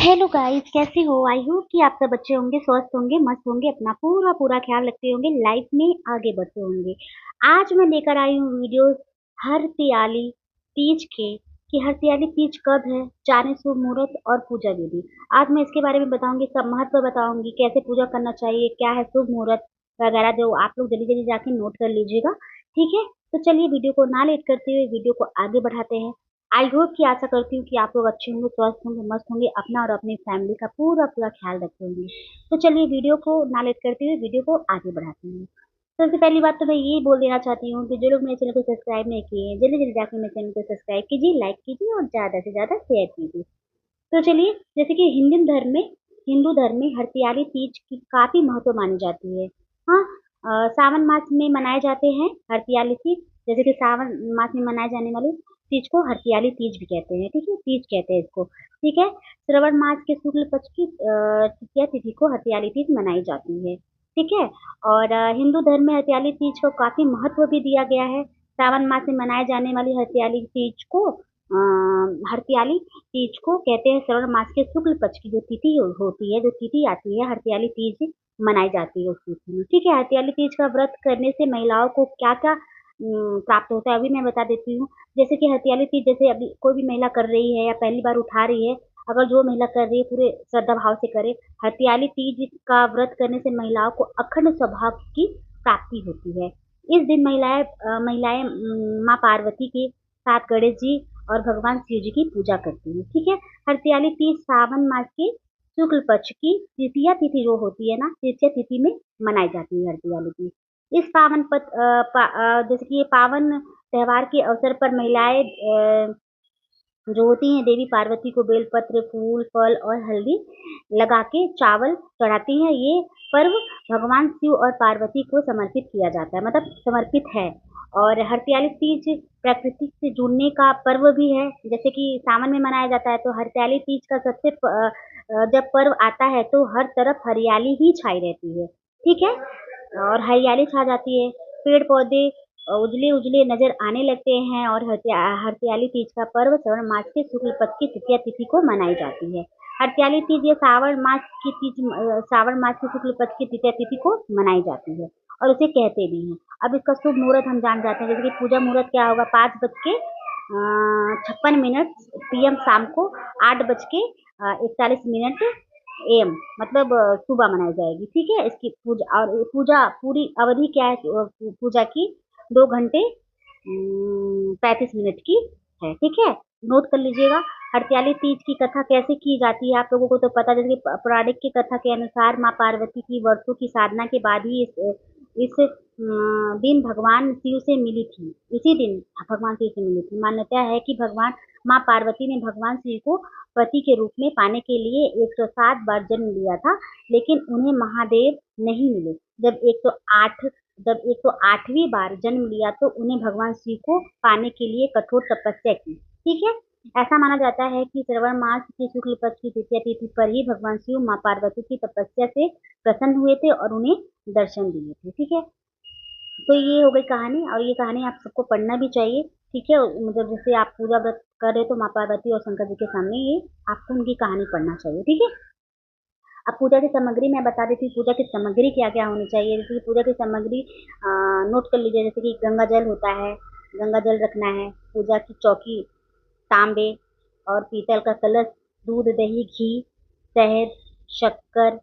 Hello guys, कैसे हो? I hope कि आप सब अच्छे होंगे, स्वस्थ होंगे, मस्त होंगे, अपना पूरा पूरा ख्याल रखते होंगे, लाइफ में आगे बढ़ते होंगे। आज मैं लेकर आई हूँ वीडियो हरसियाली तीज के कि हरसियाली तीज कब है, जाने शुभ मुहूर्त और पूजा विधि। आज मैं इसके बारे में बताऊंगी, सब महत्व बताऊंगी, कैसे पूजा करना चाहिए, क्या है शुभ मुहूर्त वगैरह, जो आप लोग जल्दी जल्दी जाके नोट कर लीजिएगा। ठीक है, तो चलिए वीडियो को ना लेट करते हुए वीडियो को आगे बढ़ाते हैं। आई होप कि आशा करती हूँ कि आप लोग अच्छे होंगे, स्वस्थ होंगे, मस्त होंगे, अपना और अपनी फैमिली का पूरा पूरा ख्याल रखते होंगे। तो चलिए वीडियो को ना लेट करते हुए वीडियो को आगे बढ़ाते हैं। सबसे पहली बात तो मैं यही बोल देना चाहती हूँ कि जो लोग मेरे चैनल को सब्सक्राइब नहीं किए हैं, जल्दी जल्दी जाकर मेरे चैनल को सब्सक्राइब कीजिए, लाइक कीजिए और ज़्यादा से ज़्यादा शेयर कीजिए। तो चलिए, जैसे कि हिंदू धर्म में हरताली तीज की काफी महत्व मानी जाती है। हाँ, सावन मास में मनाए जाते हैं हरताली तीज। जैसे कि सावन मास में मनाए जाने वाली तीज को हरताली तीज भी कहते हैं। ठीक है, तीज कहते हैं इसको। ठीक है, श्रवण मास के शुक्ल पक्ष की तृतीया तिथि को हरताली तीज मनाई जाती है। ठीक है, और हिंदू धर्म में हरताली तीज को काफी महत्व भी दिया गया है। सावन मास में मनाए जाने वाली हरताली तीज को हरताली तीज को कहते हैं श्रवण मास के शुक्ल पक्ष की जो तिथि होती है, जो तिथि आती है, हरताली तीज मनाई जाती है उस तिथि में। ठीक है, हरताली तीज का व्रत करने से महिलाओं को क्या क्या प्राप्त होता है, अभी मैं बता देती हूँ। जैसे कि हरताली तीज, जैसे अभी कोई भी महिला कर रही है या पहली बार उठा रही है, अगर जो महिला कर रही है पूरे श्रद्धा भाव से करे, हरताली तीज का व्रत करने से महिलाओं को अखंड स्वभाव की प्राप्ति होती है। इस दिन महिलाएं माँ पार्वती के साथ गणेश जी और भगवान शिव जी की पूजा करती है। ठीक है, हरताली तीज सावन मास के शुक्ल पक्ष की तृतीया तिथि जो होती है ना, तृतीया तिथि में मनाई जाती है हरताली तीज। इस जैसे कि ये पावन त्योहार के अवसर पर महिलाएं जो होती हैं देवी पार्वती को बेलपत्र, फूल, फल और हल्दी लगा के चावल चढ़ाती हैं। ये पर्व भगवान शिव और पार्वती को समर्पित किया जाता है, मतलब समर्पित है। और हरताली तीज प्रकृति से जुड़ने का पर्व भी है। जैसे कि सावन में मनाया जाता है, तो हरताली तीज का जब पर्व आता है तो हर तरफ हरियाली ही छाई रहती है। ठीक है, और हरियाली छा जाती है, पेड़ पौधे उजले उजले नजर आने लगते हैं। और हरताली तीज का पर्व श्रवण मास के शुक्ल पक्ष की तृतीया तिथि को मनाई जाती है। हरताली तीज ये श्रावण मास की शुक्ल पक्ष की तृतीया तिथि को मनाई जाती है और उसे कहते भी हैं। अब इसका शुभ मुहूर्त हम जान जाते हैं। जैसे कि पूजा मुहूर्त क्या होगा, 5:56 PM शाम को, 8:41 AM, मतलब सुबह मनाई जाएगी। ठीक है, इसकी पूजा, और पूजा पूरी अवधि क्या है पूजा की, 2 घंटे 35 मिनट की है। ठीक है, नोट कर लीजिएगा। हरताली तीज की कथा कैसे की जाती है आप लोगों को तो पता है। जैसे कि पौराणिक की कथा के अनुसार माँ पार्वती की वर्षों की साधना के बाद ही इस दिन भगवान शिव से मिली थी। इसी दिन भगवान शिव से मिली थी। मान्यता है कि भगवान माँ पार्वती ने भगवान शिव को पति के रूप में पाने के लिए 107 बार जन्म लिया था, लेकिन उन्हें महादेव नहीं मिले। जब 108वीं बार जन्म लिया तो उन्हें भगवान शिव को पाने के लिए कठोर तपस्या की। ठीक है, ऐसा माना जाता है कि श्रवण मास की शुक्ल पक्ष की तृतीया तिथि पर ही भगवान शिव माँ पार्वती की तपस्या से प्रसन्न हुए थे और उन्हें दर्शन दिए थे। ठीक है, तो ये हो गई कहानी, और ये कहानी आप सबको पढ़ना भी चाहिए। ठीक है, मतलब जैसे आप पूजा व्रत कर रहे हो तो माँ पार्वती और शंकर जी के सामने ये आपको उनकी कहानी पढ़ना चाहिए। ठीक है, अब पूजा की सामग्री मैं बता देती हूँ, पूजा की सामग्री क्या क्या होनी चाहिए। जैसे कि पूजा की सामग्री नोट कर लीजिए। जैसे कि गंगा जल होता है, गंगा जल रखना है, पूजा की चौकी तांबे और पीतल का कलश, दूध, दही, घी, शहद, शक्कर,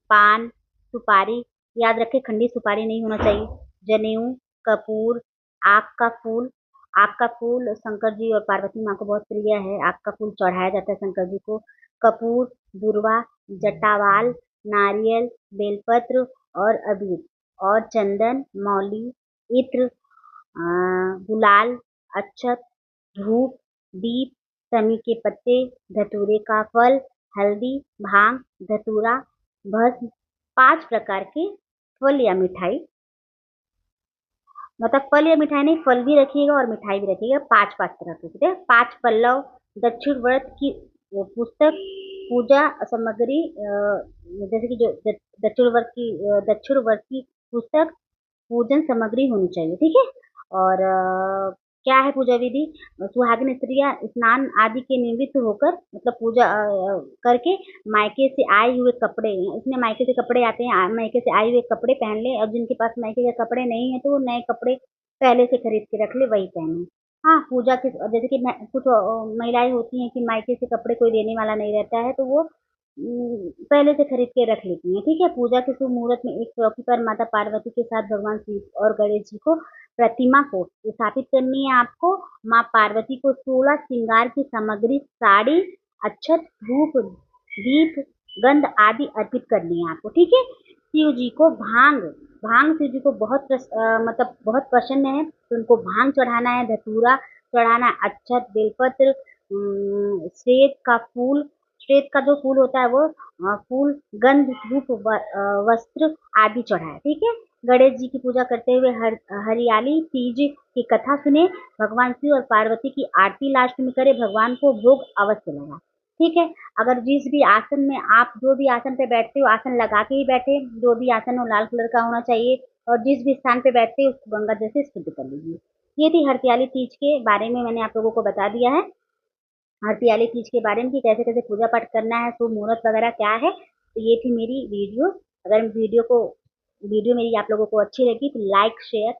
पान, सुपारी, याद रखें खंडी सुपारी नहीं होना चाहिए, जनेऊ, कपूर, आक का फूल। आक का फूल शंकर जी और पार्वती माँ को बहुत प्रिय है। आक का फूल चढ़ाया जाता है शंकर जी को। कपूर, दुर्वा, जटावाल, नारियल, बेलपत्र और अबीर और चंदन, मौली, इत्र, गुलाल, अक्षत, धूप, दीप, समी के पत्ते, धतूरे का फल, हल्दी, भांग, धतूरा, भस्म, 5 प्रकार के फल या मिठाई, मतलब फल या मिठाई नहीं, फल भी रखिएगा और मिठाई भी रखिएगा, 5 5 तरह के। ठीक है, 5 पल्लव, दक्षिण व्रत की पुस्तक, पूजा सामग्री, जैसे कि जो दक्षिण व्रत की पुस्तक, पूजन सामग्री होनी चाहिए। ठीक है, और क्या है पूजा विधि? सुहागिन स्त्रियां स्नान आदि के निवृत्त होकर मतलब पूजा करके मायके से आए हुए कपड़े, इसमें मायके से कपड़े आते हैं, मायके से आए हुए कपड़े पहन ले, और जिनके पास मायके के कपड़े नहीं है तो वो नए कपड़े पहले से खरीद के रख ले, वही पहने। हाँ, पूजा के जैसे कि कुछ महिलाएं होती हैं कि मायके से कपड़े कोई देने वाला नहीं रहता है तो वो पहले से खरीद के रख लेती हैं। ठीक है, पूजा के शुभ मुहूर्त में एक चौकी पर माता पार्वती के साथ भगवान शिव और गणेश जी को प्रतिमा को स्थापित करनी है आपको। माँ पार्वती को 16 श्रृंगार की सामग्री, साड़ी, अक्षत, धूप, दीप, गंध आदि अर्पित करनी है आपको। ठीक है, शिव जी को भांग, भांग शिव जी को बहुत मतलब बहुत पसंद है, तो उनको भांग चढ़ाना है, धतूरा चढ़ाना है, अक्षत, बेलपत्र, श्वेत का फूल, श्वेत का जो फूल होता है वो फूल, गंध, धूप, वस्त्र आदि चढ़ाए। ठीक है, गणेश जी की पूजा करते हुए हरियाली तीज की कथा सुने, भगवान शिव और पार्वती की आरती लास्ट में करे, भगवान को भोग अवश्य लगा। ठीक है, अगर जिस भी आसन में आप जो भी आसन पे बैठते हो आसन लगा के ही बैठे, जो भी आसन हो लाल कलर का होना चाहिए, और जिस भी स्थान पे बैठते हो उसको गंगा जल से शुद्ध कर लीजिए। ये थी हरताली तीज के बारे में, मैंने आप लोगों को बता दिया है हरताली तीज के बारे में कि कैसे कैसे पूजा पाठ करना है, शुभ मुहूर्त वगैरह क्या है। तो ये थी मेरी वीडियो। अगर वीडियो मेरी आप लोगों को अच्छी लगी तो लाइक शेयर